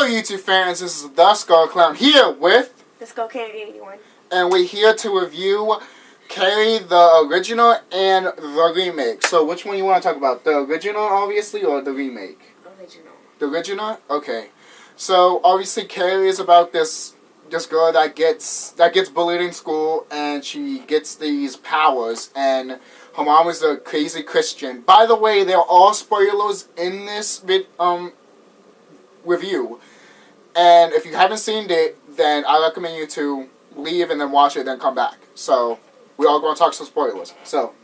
YouTube fans, this is the Skull Clown here with the Skull Candy 81. And we're here to review Carrie, the original and the remake. So which one you want to talk about? The original, obviously, or the remake? Original. The original? Okay. So obviously Carrie is about this girl that gets bullied in school, and she gets these powers, and her mom is a crazy Christian. By the way, there are all spoilers in this review, and if you haven't seen it, then I recommend you to leave and then watch it, then come back. So we're all going to talk some spoilers. So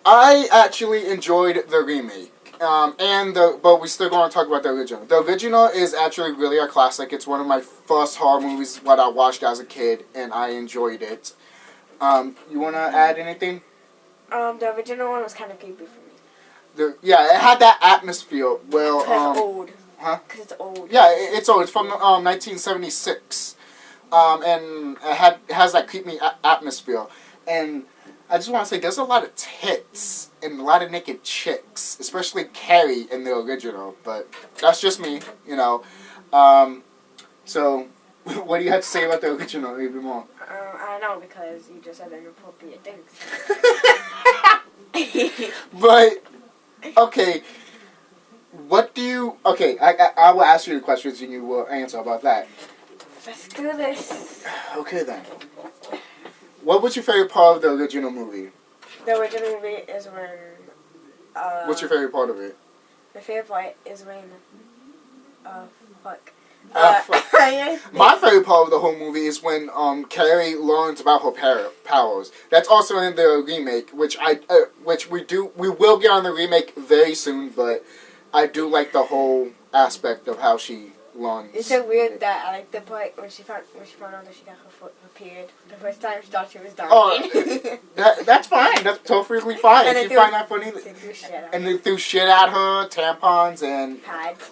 I actually enjoyed the remake. But we're still going to talk about the original. The original is actually really a classic. It's one of my first horror movies what I watched as a kid, and I enjoyed it. You want to add anything? The original one was kind of creepy for me. Yeah, it had that atmosphere. Well, because it's old. Huh? Because it's old. Yeah, it's old. It's from 1976. And it has that creepy atmosphere. And I just want to say, there's a lot of tits and a lot of naked chicks, especially Carrie in the original. But that's just me, you know. So, what do you have to say about the original even more? I don't know, because you just said inappropriate things. But, okay. What do you... Okay, I will ask you the questions and you will answer about that. Let's do this. Okay, then. What was your favorite part of the original movie? The original movie is when... What's your favorite part of it? My favorite part is when... fuck. My favorite part of the whole movie is when Carrie learns about her powers. That's also in the remake, which we will get on the remake very soon, but I do like the whole aspect of how she learns. It's so weird that I like the part when she found out that she got her period. The first time she thought she was dying. Oh, that's fine. That's totally fine. If you find that funny. And they threw shit at her, tampons and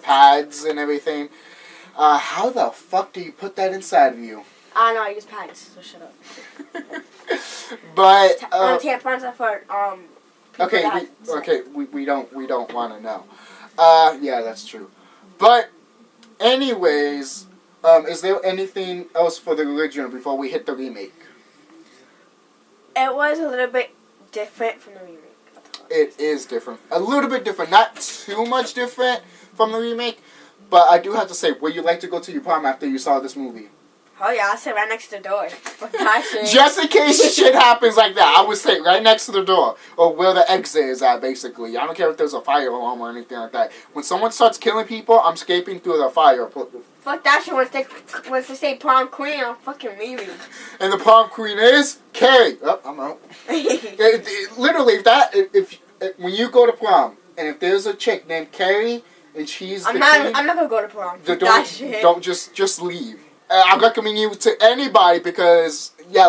pads and everything. How the fuck do you put that inside of you? I know, I use pads, so shut up. But tampons are for we don't want to know. Yeah, that's true. But anyways, is there anything else for the original before we hit the remake? It was a little bit different from the remake. It is different. A little bit different. Not too much different from the remake. But I do have to say, would you like to go to your prom after you saw this movie? Oh yeah, I'll sit right next to the door. Just in case shit happens like that, I would sit right next to the door. Or where the exit is at, basically. I don't care if there's a fire alarm or anything like that. When someone starts killing people, I'm escaping through the fire. Fuck that shit. Once they say prom queen, I'm fucking leaving. And the prom queen is Carrie. Oh, I'm out. Literally, when you go to prom, and if there's a chick named Carrie, and she's I'm not gonna go to prom. Don't just leave. I recommend you to anybody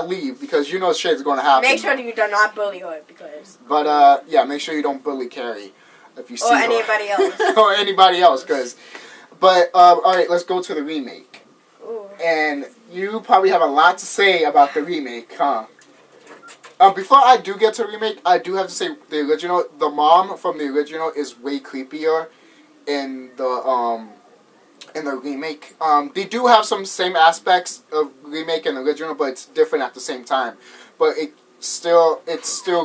leave because you know shit's gonna happen. Make sure that you do not bully her because. But make sure you don't bully Carrie if you see her. Or anybody else. Or anybody else, But all right, let's go to the remake. Ooh. And you probably have a lot to say about the remake, huh? Before I do get to the remake, I do have to say the mom from the original is way creepier in the remake. They do have some same aspects of remake and original, but it's different at the same time. But it's still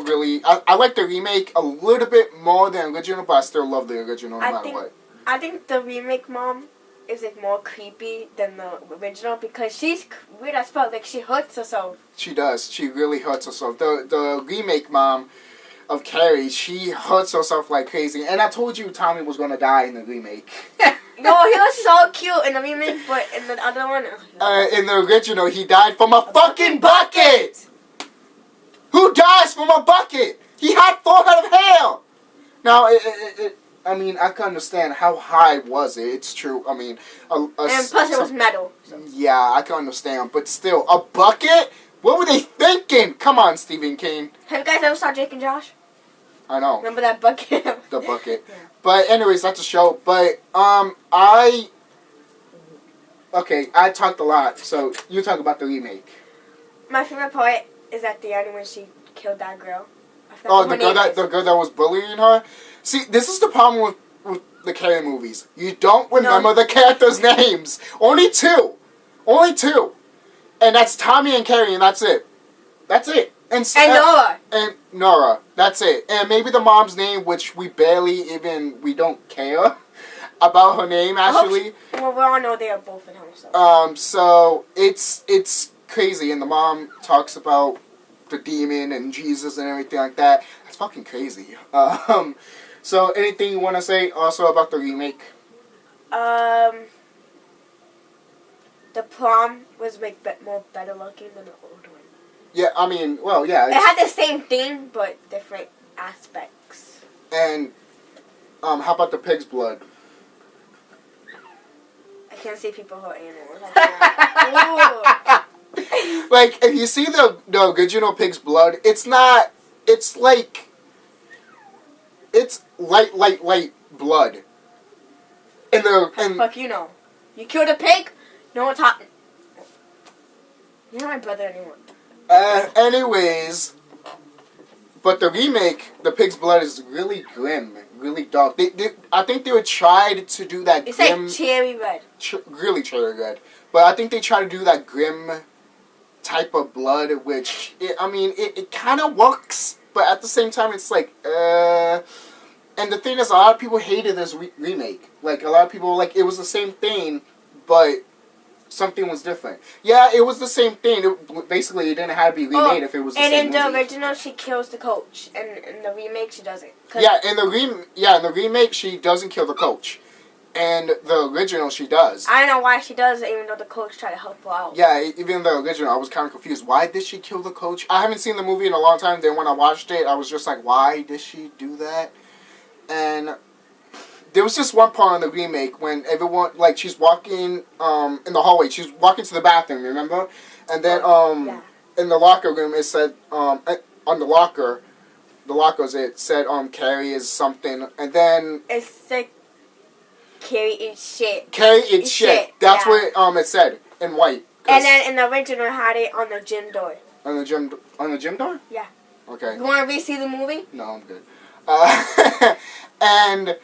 really... I like the remake a little bit more than original, but I still love the original no matter what. I think the remake mom is more creepy than the original because she's weird as fuck. Like, she hurts herself. She does. She really hurts herself. The remake mom of Carrie, she hurts herself like crazy. And I told you Tommy was going to die in the remake. No, he was so cute in the remake, but in the other one... in the original, he died from a fucking bucket! Who dies from a bucket? He had 4 head of hair! Now, I mean, I can understand how high was it. It's true. I mean... and plus it was metal. So. Yeah, I can understand. But still, a bucket? What were they thinking? Come on, Stephen King. Have you guys ever saw Jake and Josh? I know. Remember that bucket? The bucket. Yeah. But anyways, that's a show. But, I talked a lot. So, you talk about the remake. My favorite part is at the end when she killed that girl. Oh, the girl that was bullying her? See, this is the problem with the Carrie movies. You don't remember the characters' names. Only two. Only two. And that's Tommy and Carrie, and that's it. That's it. And Nora. And Nora. That's it. And maybe the mom's name, which we don't care about her name, actually. Well, we all know they are both in her, so. So it's crazy, and the mom talks about the demon and Jesus and everything like that. That's fucking crazy. So anything you want to say also about the remake? The prom was more better looking than the old one. Yeah, I mean, well, yeah. It had the same theme, but different aspects. And how about the pig's blood? I can't see people hurt animals. Like, if you see the original pig's blood, it's not. It's like. It's light blood. Fuck you know. You killed a pig? No one's talking. You're not my brother anymore. Anyways, but the remake, the pig's blood is really grim, really dark. I think they would try to do that. It's grim, like cherry red. Really cherry red. But I think they try to do that grim type of blood, which it kind of works, but at the same time, it's like. And the thing is, a lot of people hated this remake. Like, a lot of people, like, it was the same thing, but something was different. Yeah, it was the same thing. Basically, it didn't have to be remade if it was the same movie. And in the original, she kills the coach. And in the remake, she doesn't. Yeah, in the remake, she doesn't kill the coach. And the original, she does. I don't know why she does, even though the coach tried to help her out. Yeah, even the original, I was kind of confused. Why did she kill the coach? I haven't seen the movie in a long time. Then when I watched it, I was just like, why did she do that? And there was just one part in the remake when everyone, like, she's walking in the hallway. She's walking to the bathroom, remember? And then in the locker room, it said, on the lockers, it said, Carrie is something. And then... It's like, Carrie eats shit. Carrie eats shit. That's what it said in white. And then in the original, it had it on the gym door. On the gym door? Yeah. Okay. You want to re-see the movie? No, I'm good. And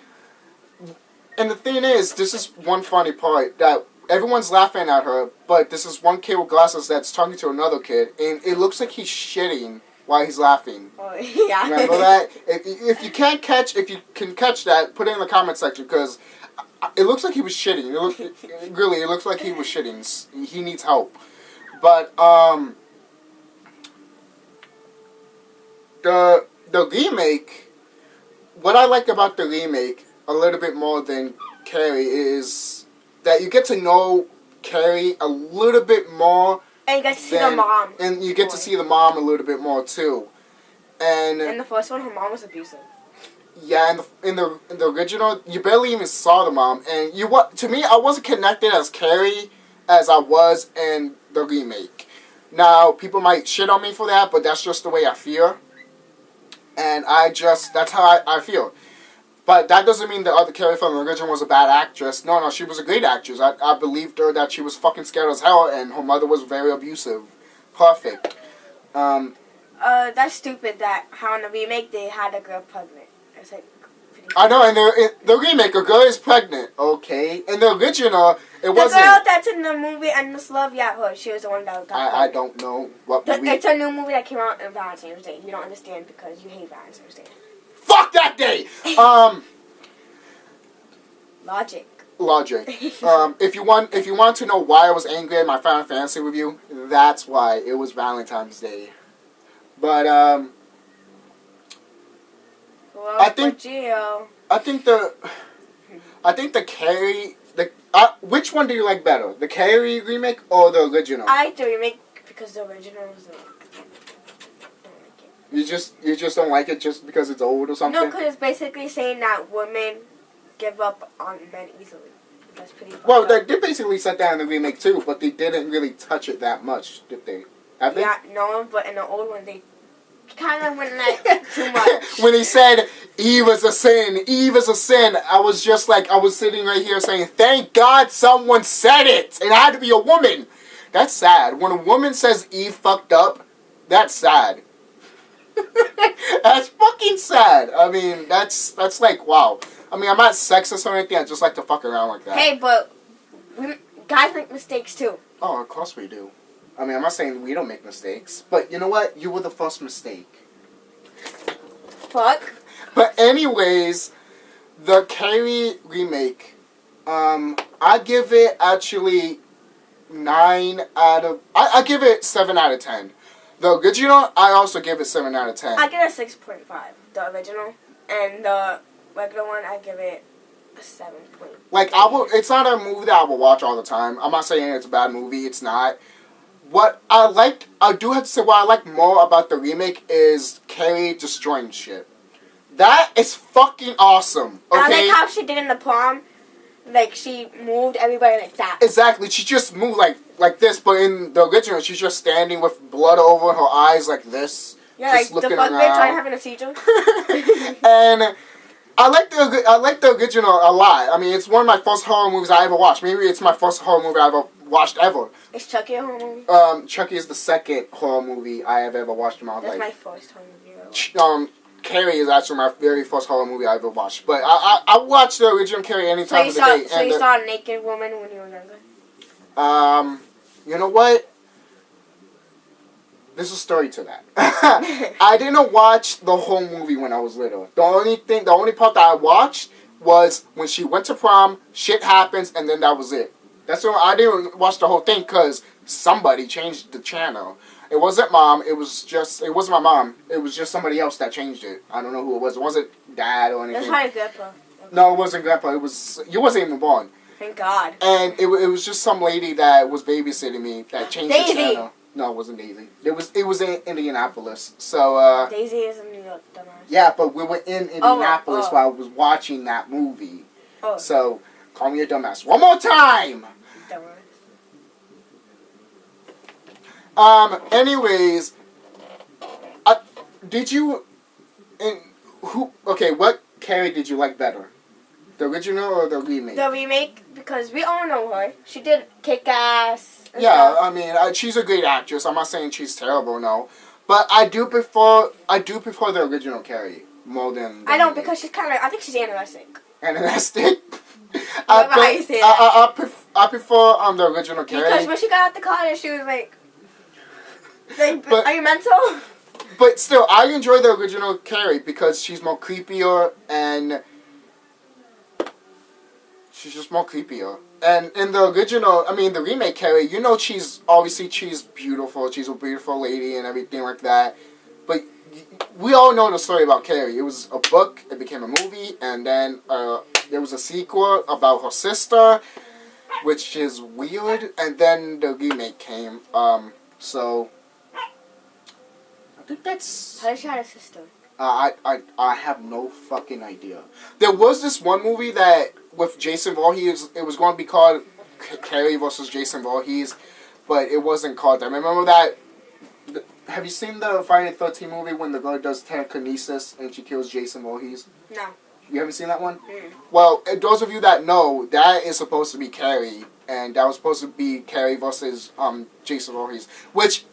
the thing is, this is one funny part, that everyone's laughing at her, but this is one kid with glasses that's talking to another kid, and it looks like he's shitting while he's laughing. Oh, yeah. Remember that? If you can catch that, put it in the comment section, because it looks like he was shitting. It looks like he was shitting. He needs help. But, the remake... What I like about the remake a little bit more than Carrie is that you get to know Carrie a little bit more. And you get to see the mom. And you get to see the mom a little bit more too. And in the first one, her mom was abusive. Yeah, in the original, you barely even saw the mom. And to me, I wasn't connected as Carrie as I was in the remake. Now, people might shit on me for that, but that's just the way I feel. And that's how I feel. But that doesn't mean the other Carrie from the original was a bad actress. No, she was a great actress. I believed her that she was fucking scared as hell, and her mother was very abusive. Perfect. That's stupid that how in the remake they had a girl pregnant. It's like... I know, and the remake, a girl is pregnant, okay? In the original, it wasn't... The girl that's in the movie Endless Love, yeah, her. She was the one that got I don't know what movie... It's a new movie that came out on Valentine's Day. You don't understand because you hate Valentine's Day. Fuck that day! Logic. If you want to know why I was angry at my Final Fantasy review, that's why. It was Valentine's Day. But, well, I think the Carrie... which one do you like better? The Carrie remake or the original? I like the remake because the original was like... You just don't like it just because it's old or something? No, because it's basically saying that women give up on men easily. That's pretty fucked Well, up. they basically said that in the remake too, but they didn't really touch it that much, did they? Have they? Yeah, no, but in the old one, they kind of went like too much. When he said, Eve is a sin, I was just like, I was sitting right here saying, thank God someone said it! It had to be a woman! That's sad. When a woman says Eve fucked up, that's sad. That's fucking sad. I mean, that's like, wow. I mean, I'm not sexist or anything. I just like to fuck around like that. Hey, but guys make mistakes too. Oh, of course we do. I mean, I'm not saying we don't make mistakes, but you know what? You were the first mistake. Fuck. But anyways, the Carrie remake, I give it actually 9 out of... I give it 7 out of 10. The original, I also give it 7 out of 10. I give it a 6.5, the original. And the regular one, I give it a 7. Like, it's not a movie that I will watch all the time. I'm not saying it's a bad movie. It's not. What I do have to say, what I like more about the remake is Carrie destroying shit. That is fucking awesome. Okay? I like how she did in the prom. Like, she moved everybody like that. Exactly. She just moved like this, but in the original, she's just standing with blood over her eyes like this. Yeah, just like looking the fuck around. bitch, I'm having a seizure. And I like the original a lot. I mean, it's one of my first horror movies I ever watched. Maybe it's my first horror movie I ever watched ever. Is Chucky a horror movie? Chucky is the second horror movie I have ever watched in my life. That's my first horror movie. Carrie is actually my very first horror movie I ever watched. But I watched the original Carrie any time of the day. So you saw a naked woman when you were younger? You know what? There's a story to that. I didn't watch the whole movie when I was little. The only part that I watched was when she went to prom, shit happens, and then that was it. That's why I didn't watch the whole thing because somebody changed the channel. It wasn't mom. It wasn't my mom. It was just somebody else that changed it. I don't know who it was. It wasn't dad or anything. That's probably grandpa. No, it wasn't grandpa. You wasn't even born. Thank God. And it was just some lady that was babysitting me that changed Daisy. the channel. No, it wasn't Daisy. It was in Indianapolis. So Daisy is in New York, dumbass. yeah, but we were in Indianapolis while I was watching that movie. Oh. So call me a dumbass one more time. Dumbass. Anyways, did you what Carrie did you like better? The original or the remake? The remake, because we all know her. She did Kick-Ass. Yeah, I mean, she's a great actress. I'm not saying she's terrible, no. But I do prefer the original Carrie more than the remake. Because she's kind of, I think she's anorexic. Anorexic? How you say that. I prefer the original Carrie. Because when she got out the car, she was like but, are you mental? But still, I enjoy the original Carrie because she's more creepier and she's just more creepier. And in the original, I mean, the remake Carrie, you know she's beautiful. She's a beautiful lady and everything like that. But we all know the story about Carrie. It was a book, it became a movie, and then there was a sequel about her sister, which is weird. And then the remake came. So I think that's... How did she have a sister? I have no fucking idea. There was this one movie that with Jason Voorhees, it was going to be called Carrie versus Jason Voorhees, but it wasn't called that. Remember that? Have you seen the Friday the 13th movie when the girl does telekinesis and she kills Jason Voorhees? No. You haven't seen that one? Mm. Well, those of you that know, that is supposed to be Carrie, and that was supposed to be Carrie versus Jason Voorhees, which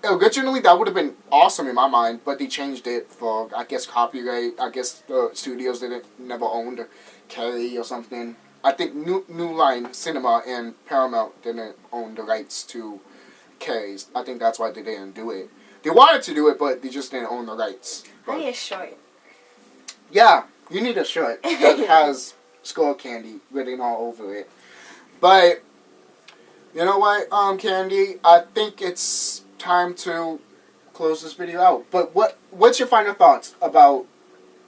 originally that would have been awesome in my mind, but they changed it for, I guess, copyright. I guess the studios never owned Carrie or something. I think New Line Cinema and Paramount didn't own the rights to Carrie's. I think that's why they didn't do it. They wanted to do it, but they just didn't own the rights. But, I need a shirt. yeah, you need a shirt that has Skull Candy written all over it. But you know what, Candy? I think it's time to close this video out. But what's your final thoughts about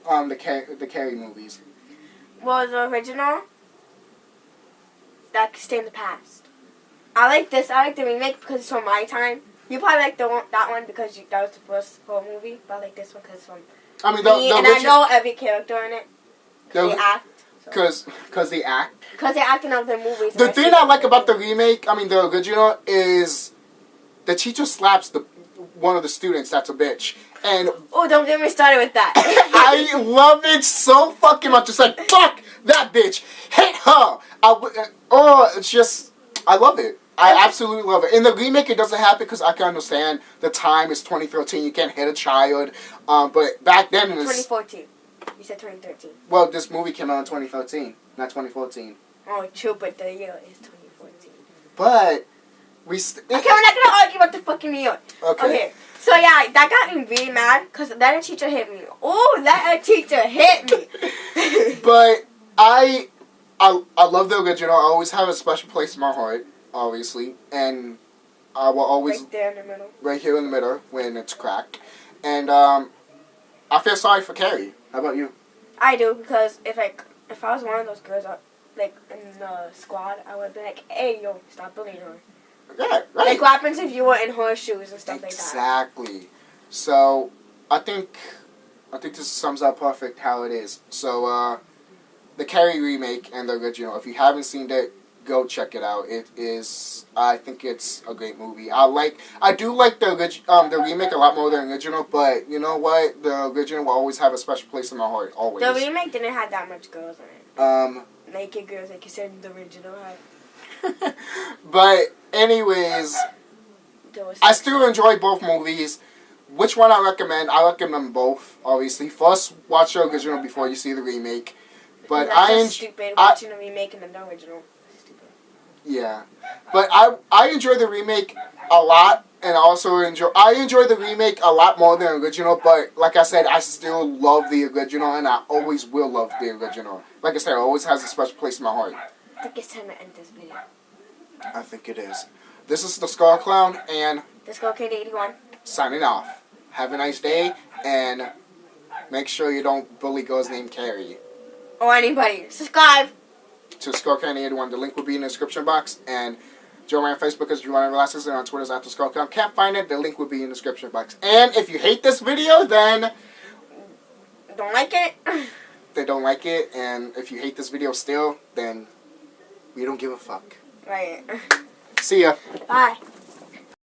the Carrie movies? Well, the original, that could stay in the past. I like this. I like the remake because it's from my time. You probably like that one because that was the first horror movie. But I like this one because it's from me, and I know every character in it. They act. Because they act. Because they act in other movies. The thing I like about the remake, the original, is the teacher slaps one of the students that's a bitch. And oh, don't get me started with that. I love it so fucking much. It's like, fuck that bitch. Hit her. It's just, I love it. I absolutely love it. In the remake, it doesn't happen because I can understand the time is 2013. You can't hit a child. But back then, 2014. You said 2013. Well, this movie came out in 2013, not 2014. Oh, true, but the year is 2014. But we're not gonna argue about the fucking year. Okay. So yeah, that got me really mad because then a teacher hit me. Oh, that a teacher hit me. But I love the original. I always have a special place in my heart, obviously, and I will always right there in the middle. Right here in the middle when it's cracked, and I feel sorry for Carrie. How about you? I do because if I was one of those girls like in the squad, I would be like, hey yo, stop bullying her. Yeah, right. Like what happens if you were in her shoes and stuff like that? Exactly. So I think this sums up perfect how it is. So the Carrie remake and the original. If you haven't seen it, go check it out. It is. I think it's a great movie. I do like the remake a lot more than the original. But you know what? The original will always have a special place in my heart. Always. The remake didn't have that much girls in it. Naked girls, like you said, the original had. But anyways, I still enjoy both movies. Which one I recommend? I recommend both. Obviously, first watch the original before you see the remake. But that's stupid watching the remake and the original. Stupid. Yeah, but I enjoy the remake a lot, and I enjoy the remake a lot more than the original. But like I said, I still love the original, and I always will love the original. Like I said, it always has a special place in my heart. I think it's time to end this video. I think it is. This is the Skull Clown and the Skull Kid 81 signing off. Have a nice day, and make sure you don't bully girls named Carrie. Or anybody. Subscribe to SkullCounty81. The link will be in the description box. And join me on Facebook as Juwan Velasquez, and on Twitter as @SkullCount. Can't find it. The link will be in the description box. And if you hate this video, then don't like it. They don't like it. And if you hate this video still, then we don't give a fuck. Right. See ya. Bye.